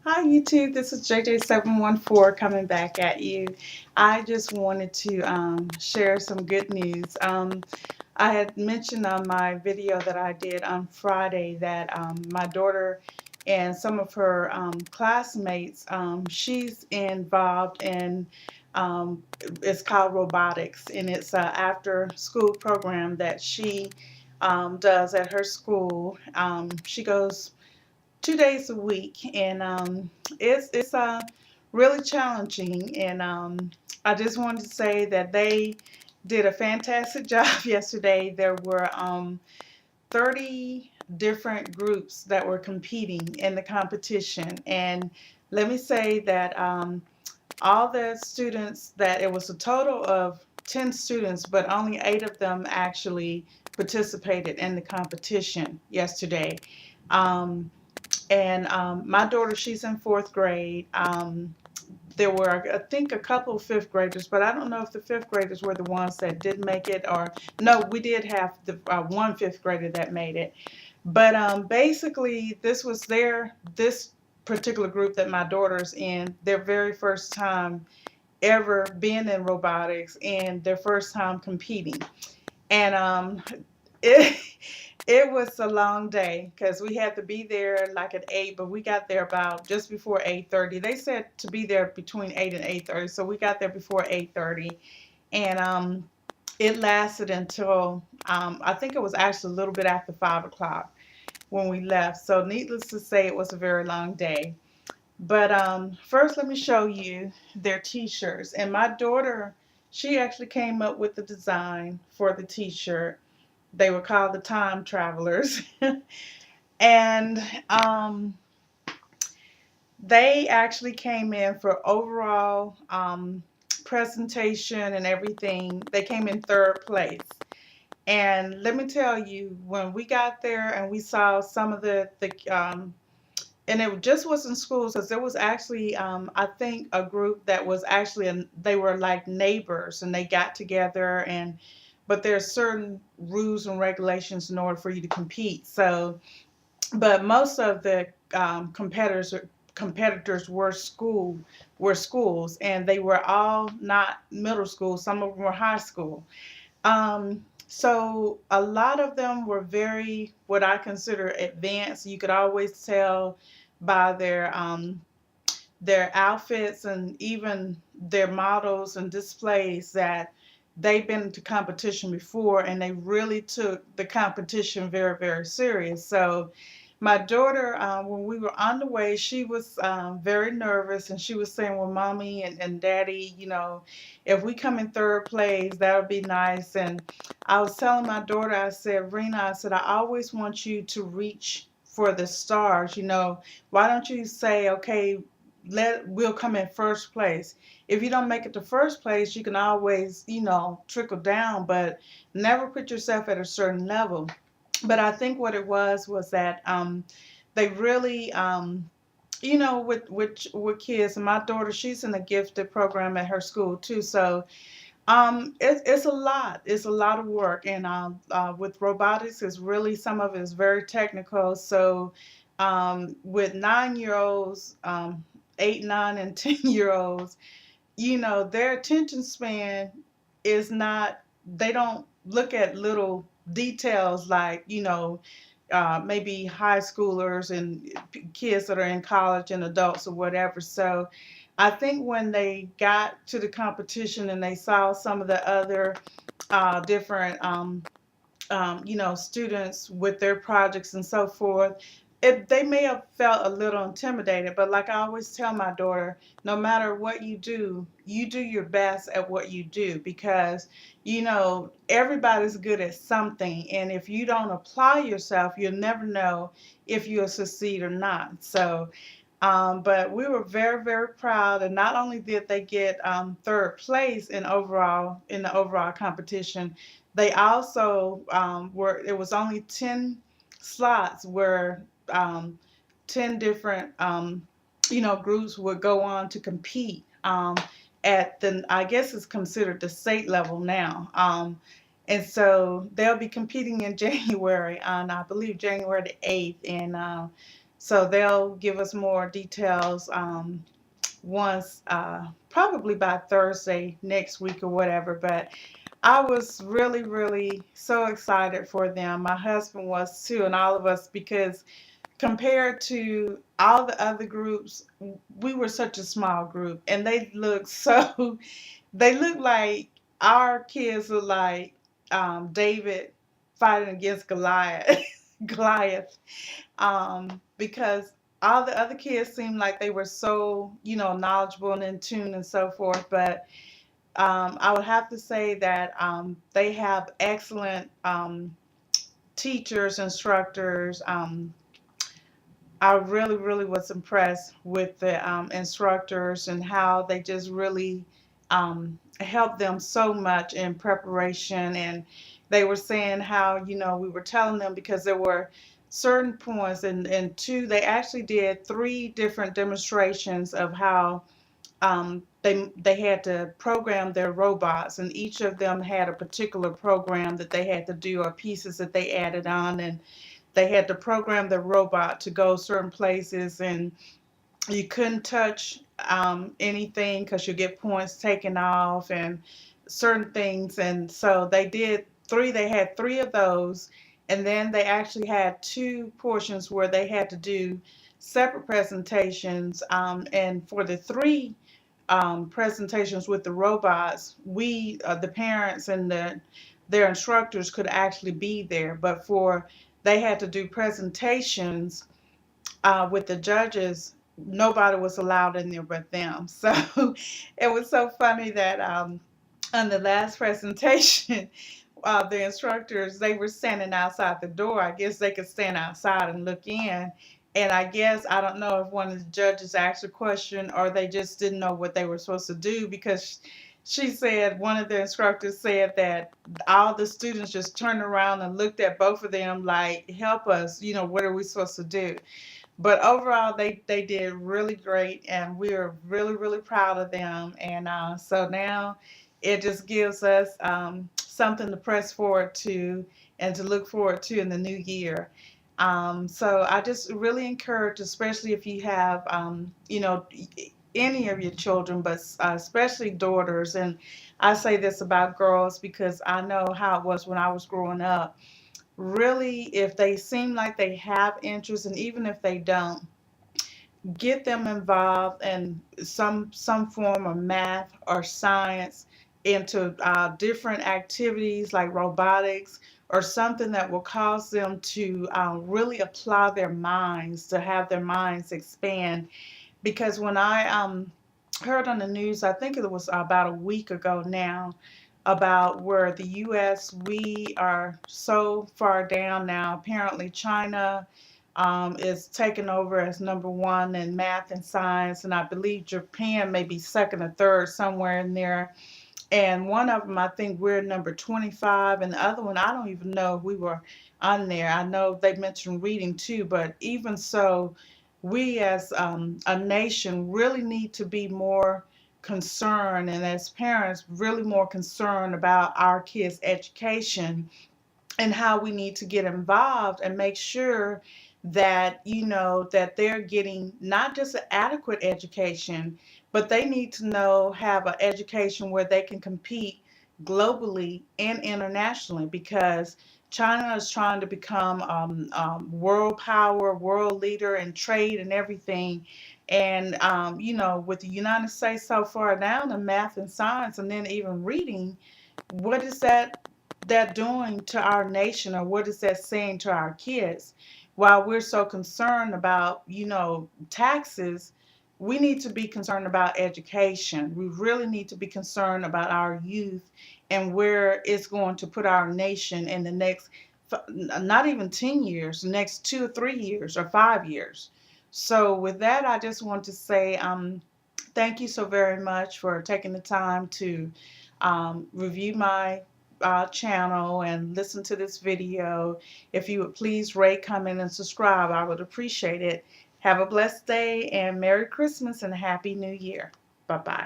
Hi YouTube, this is JJ714 coming back at you. I just wanted to share some good news. I had mentioned on my video that I did on Friday that my daughter and some of her classmates, she's involved in, it's called robotics, and it's an after school program that she does at her school. She goes 2 days a week, and it's really challenging. And I just wanted to say that they did a fantastic job yesterday. There were 30 different groups that were competing in the competition, and let me say that all the students, that it was a total of 10 students, but only 8 of them actually participated in the competition yesterday. Um, and my daughter, she's in fourth grade. There were, I think, a couple of fifth graders, but I don't know if the fifth graders were the ones that didn't make it, or no, we did have the one fifth grader that made it. But basically, this particular group that my daughter's in, their very first time ever being in robotics and their first time competing. And it it was a long day because we had to be there like at 8, but we got there about just before 8:30. They said to be there between 8 and 8:30, so we got there before 8:30, and it lasted until I think it was actually a little bit after 5 o'clock when we left. So needless to say, it was a very long day. But first, let me show you their T-shirts. And my daughter, she actually came up with the design for the T-shirt. They were called the Time Travelers. And they actually came in for overall presentation and everything. They came in third place. And let me tell you, when we got there and we saw some of the and it just wasn't schools, because there was actually I think a group that was actually they were like neighbors, and they got together, and but there's certain rules and regulations in order for you to compete. So but most of the competitors were schools, and they were all not middle school. Some of them were high school. So a lot of them were very, what I consider, advanced. You could always tell by their outfits and even their models and displays that they've been to competition before, and they really took the competition very, very serious. So my daughter, when we were on the way, she was very nervous, and she was saying, well, mommy and daddy, if we come in third place, that would be nice. And I was telling my daughter, I said, Rena, I said, I always want you to reach for the stars. Why don't you say, okay, we'll come in first place. If you don't make it to first place, you can always, trickle down, but never put yourself at a certain level. But I think what it was that they really, with kids. And my daughter, she's in a gifted program at her school too. So it's a lot. It's a lot of work, and with robotics, it's really, some of it is very technical. So with 9-year olds, 8, 9, and 10-year olds, their attention span is not, they don't look at little details like, maybe high schoolers and kids that are in college and adults or whatever. So I think when they got to the competition and they saw some of the other different students with their projects and so forth, they may have felt a little intimidated. But like I always tell my daughter, no matter what you do your best at what you do, because, everybody's good at something. And if you don't apply yourself, you'll never know if you'll succeed or not. So, but we were very, very proud. And not only did they get third place in the overall competition, they also it was only 10 slots where 10 different, groups would go on to compete at I guess it's considered the state level now. And so they'll be competing in January, on, I believe, January the 8th. And So they'll give us more details once, probably by Thursday next week or whatever. But I was really, really so excited for them. My husband was too, and all of us, because compared to all the other groups, we were such a small group, and they look so, they look like our kids look like David fighting against Goliath. Goliath, because all the other kids seemed like they were so, knowledgeable and in tune and so forth. But I would have to say that they have excellent teachers, instructors. I really, really was impressed with the instructors and how they just really helped them so much in preparation. And they were saying how, we were telling them, because there were certain points, and two, they actually did three different demonstrations of how they had to program their robots, and each of them had a particular program that they had to do, or pieces that they added on, and they had to program the robot to go certain places, and you couldn't touch anything because you get points taken off and certain things. And so they did three. They had three of those, and then they actually had two portions where they had to do separate presentations. And for the three presentations with the robots, we, the parents and their instructors, could actually be there. But for they had to do presentations with the judges, nobody was allowed in there but them. So it was so funny that on the last presentation, the instructors, they were standing outside the door. I guess they could stand outside and look in. And I guess, I don't know if one of the judges asked a question or they just didn't know what they were supposed to do, because she said, one of the instructors said that all the students just turned around and looked at both of them like, help us, what are we supposed to do? But overall, they did really great, and we are really, really proud of them. And so now it just gives us something to press forward to and to look forward to in the new year. So I just really encourage, especially if you have, any of your children, but especially daughters. And I say this about girls because I know how it was when I was growing up. Really, if they seem like they have interest, and even if they don't, get them involved in some form of math or science, into different activities like robotics, or something that will cause them to really apply their minds, to have their minds expand. Because when I heard on the news, I think it was about a week ago now, about where the U.S., we are so far down now. Apparently, China is taking over as number one in math and science, and I believe Japan may be second or third, somewhere in there. And one of them, I think we're number 25, and the other one, I don't even know if we were on there. I know they mentioned reading too, but even so, we as a nation really need to be more concerned, and as parents, really more concerned about our kids' education, and how we need to get involved and make sure that, that they're getting not just an adequate education, but they need to have an education where they can compete globally and internationally, because China is trying to become world power, world leader in trade and everything. And with the United States so far down in math and science, and then even reading, what is that doing to our nation, or what is that saying to our kids? While we're so concerned about, taxes, we need to be concerned about education. We really need to be concerned about our youth and where it's going to put our nation in the next, not even 10 years, the next 2 or 3 years or 5 years. So with that, I just want to say thank you so very much for taking the time to review my channel and listen to this video. If you would please rate, comment, and subscribe, I would appreciate it. Have a blessed day, and Merry Christmas and Happy New Year. Bye-bye.